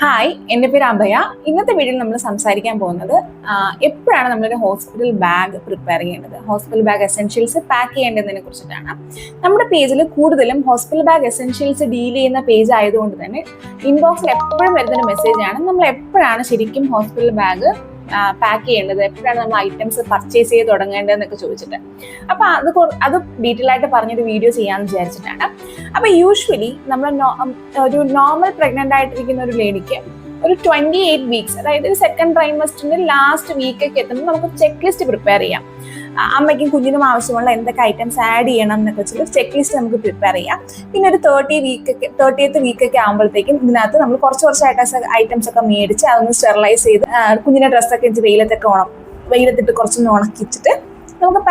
Hi, എൻ്റെ പേര് അഭയ. ഇന്നത്തെ വീഡിയോയിൽ നമ്മൾ സംസാരിക്കാൻ പോകുന്നത് എപ്പോഴാണ് നമ്മളൊരു ഹോസ്പിറ്റൽ ബാഗ് പ്രിപ്പയർ ചെയ്യേണ്ടത്, ഹോസ്പിറ്റൽ ബാഗ് എസെൻഷ്യൽസ് പാക്ക് ചെയ്യേണ്ടതിനെ കുറിച്ചിട്ടാണ്. നമ്മുടെ പേജിൽ കൂടുതലും ഹോസ്പിറ്റൽ ബാഗ് എസെൻഷ്യൽസ് ഡീൽ ചെയ്യുന്ന പേജ് ആയതുകൊണ്ട് തന്നെ ഇൻബോക്സിൽ എപ്പോഴും വരുന്നൊരു മെസ്സേജാണ് നമ്മൾ എപ്പോഴാണ് ശരിക്കും ഹോസ്പിറ്റൽ ബാഗ് പാക്ക് ചെയ്യേണ്ടത്, എപ്പോഴാണ് നമ്മൾ ഐറ്റംസ് പർച്ചേസ് ചെയ്ത് തുടങ്ങേണ്ടതെന്നൊക്കെ ചോദിച്ചിട്ട്. അപ്പൊ അത് ഡീറ്റെയിൽ ആയിട്ട് പറഞ്ഞൊരു വീഡിയോ ചെയ്യാമെന്ന് വിചാരിച്ചിട്ടാണ്. അപ്പൊ യൂഷ്വലി നമ്മൾ ഒരു നോർമൽ പ്രഗ്നന്റ് ആയിട്ടിരിക്കുന്ന ഒരു ലേഡിക്ക് ഒരു 28 വീക്സ്, അതായത് ഒരു സെക്കൻഡ് ട്രൈമസ്റ്ററിന്റെ ലാസ്റ്റ് വീക്കൊക്കെ എത്തുമ്പോൾ നമുക്ക് ചെക്ക് ലിസ്റ്റ് പ്രിപ്പയർ ചെയ്യാം. അമ്മയ്ക്കും കുഞ്ഞിനും ആവശ്യമുള്ള എന്തൊക്കെ ഐറ്റംസ് ആഡ് ചെയ്യണം എന്നൊക്കെ വെച്ചിട്ട് ചെക്ക് ലിസ്റ്റ് നമുക്ക് പ്രിപ്പയർ ചെയ്യാം. പിന്നെ ഒരു 30th വീക്കൊക്കെ ആകുമ്പോഴത്തേക്കും ഇതിനകത്ത് നമ്മൾ കുറച്ച് ഐറ്റംസ് ഒക്കെ മേടിച്ച് അതൊന്ന് സ്റ്റെറിലൈസ് ചെയ്ത് കുഞ്ഞിന്റെ ഡ്രസ്സൊക്കെ വെയിലത്തിട്ട് കുറച്ചൊന്ന് ഉണക്കിച്ചിട്ട് നമുക്ക്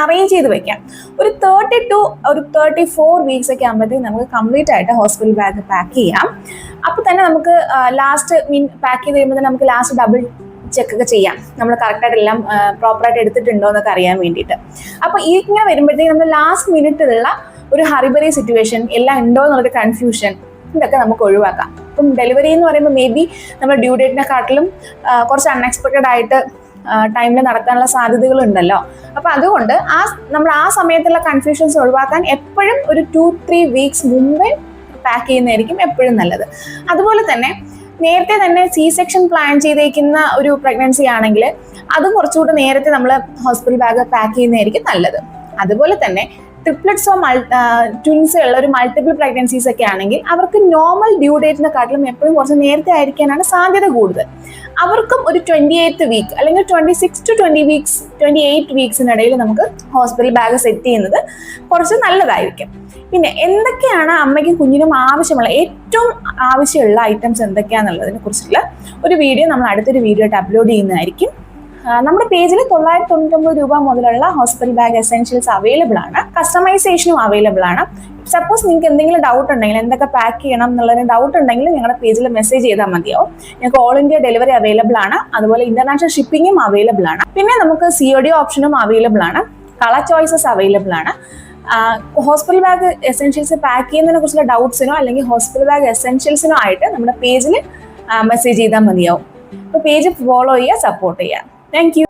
അറേഞ്ച് ചെയ്ത് വെക്കാം. ഒരു 34 വീക്സ് ഒക്കെ ആകുമ്പോഴത്തേക്കും നമുക്ക് കംപ്ലീറ്റ് ആയിട്ട് ഹോസ്പിറ്റൽ ബാഗ് പാക്ക് ചെയ്യാം. അപ്പോൾ തന്നെ നമുക്ക് ലാസ്റ്റ് പാക്ക് ചെയ്ത് കഴിയുമ്പോൾ നമുക്ക് ലാസ്റ്റ് ഡബിൾ ചെക്കൊക്കെ ചെയ്യാം, നമ്മൾ കറക്റ്റായിട്ട് എല്ലാം പ്രോപ്പറായിട്ട് എടുത്തിട്ടുണ്ടോ എന്നൊക്കെ അറിയാൻ വേണ്ടിയിട്ട്. അപ്പോൾ ഇങ്ങനെ വരുമ്പോഴത്തേക്കും നമ്മൾ ലാസ്റ്റ് മിനിറ്റിലുള്ള ഒരു ഹറിബറി സിറ്റുവേഷൻ, എല്ലാം ഉണ്ടോ എന്നുള്ളൊരു കൺഫ്യൂഷൻ, ഇതൊക്കെ നമുക്ക് ഒഴിവാക്കാം. ഇപ്പം ഡെലിവറി എന്ന് പറയുമ്പോൾ മേ ബി നമ്മുടെ ഡ്യൂ ഡേറ്റിനെക്കാട്ടിലും കുറച്ച് അൺഎക്സ്പെക്റ്റഡ് ആയിട്ട് ടൈമിൽ നടക്കാനുള്ള സാധ്യതകളുണ്ടല്ലോ. അപ്പം അതുകൊണ്ട് നമ്മൾ ആ സമയത്തുള്ള കൺഫ്യൂഷൻസ് ഒഴിവാക്കാൻ എപ്പോഴും ഒരു 2-3 വീക്സ് മുമ്പേ പാക്ക് ചെയ്യുന്നതായിരിക്കും എപ്പോഴും നല്ലത്. അതുപോലെ തന്നെ നേരത്തെ തന്നെ C-സെക്ഷൻ പ്ലാൻ ചെയ്തേക്കുന്ന ഒരു പ്രഗ്നൻസി ആണെങ്കിൽ അതും കുറച്ചുകൂടി നേരത്തെ നമ്മൾ ഹോസ്പിറ്റൽ ബാഗ് പാക്ക് ചെയ്യുന്നതായിരിക്കും നല്ലത്. അതുപോലെ തന്നെ ട്രിപ്ലറ്റ്സോ ട്വിൻസോ ഉള്ള ഒരു മൾട്ടിപ്പിൾ പ്രഗ്നൻസീസ് ഒക്കെ ആണെങ്കിൽ അവർക്ക് നോർമൽ ഡ്യൂ ഡേറ്റിനെക്കാട്ടിലും എപ്പോഴും കുറച്ച് നേരത്തെ ആയിരിക്കാനാണ് സാധ്യത കൂടുതൽ. അവർക്കും ഒരു 28th വീക്ക് അല്ലെങ്കിൽ 26 to 28 വീക്സിനിടയിൽ നമുക്ക് ഹോസ്പിറ്റൽ ബാഗ് സെറ്റ് ചെയ്യുന്നത് കുറച്ച് നല്ലതായിരിക്കും. പിന്നെ എന്തൊക്കെയാണ് അമ്മയ്ക്കും കുഞ്ഞിനും ഏറ്റവും ആവശ്യമുള്ള ഐറ്റംസ് എന്തൊക്കെയാണെന്നുള്ളതിനെ കുറിച്ചുള്ള ഒരു വീഡിയോ നമ്മൾ അടുത്തൊരു വീഡിയോ ആയിട്ട് അപ്ലോഡ് ചെയ്യുന്നതായിരിക്കും. നമ്മുടെ പേജിൽ 999 രൂപ മുതലുള്ള ഹോസ്പിറ്റൽ ബാഗ് എസെൻഷ്യൽസ് അവൈലബിൾ ആണ്. കസ്റ്റമൈസേഷനും അവൈലബിൾ ആണ്. സപ്പോസ് നിങ്ങൾക്ക് എന്തെങ്കിലും ഡൗട്ട് ഉണ്ടെങ്കിൽ, എന്തൊക്കെ പാക്ക് ചെയ്യണം എന്നുള്ളതിന് ഡൗട്ട് ഉണ്ടെങ്കിൽ ഞങ്ങളുടെ പേജിൽ മെസ്സേജ് ചെയ്താൽ മതിയാവും. ഞങ്ങൾക്ക് ഓൾ ഇന്ത്യ ഡെലിവറി അവൈലബിൾ ആണ്. അതുപോലെ ഇന്റർനാഷണൽ ഷിപ്പിംഗും അവൈലബിൾ ആണ്. പിന്നെ നമുക്ക് COD ഓപ്ഷനും അവൈലബിൾ ആണ്. കളർ ചോയ്സസ് അവൈലബിൾ ആണ്. ഹോസ്പിറ്റൽ ബാഗ് എസെൻഷ്യൽസ് പാക്ക് ചെയ്യുന്നതിനെ കുറിച്ചുള്ള ഡൗട്ട്സിനോ അല്ലെങ്കിൽ ഹോസ്പിറ്റൽ ബാഗ് എസെൻഷ്യൽസിനോ ആയിട്ട് നമ്മുടെ പേജിൽ മെസ്സേജ് ചെയ്താൽ മതിയാവും. അപ്പോൾ പേജ് ഫോളോ ചെയ്യുക, സപ്പോർട്ട് ചെയ്യുക. Thank you.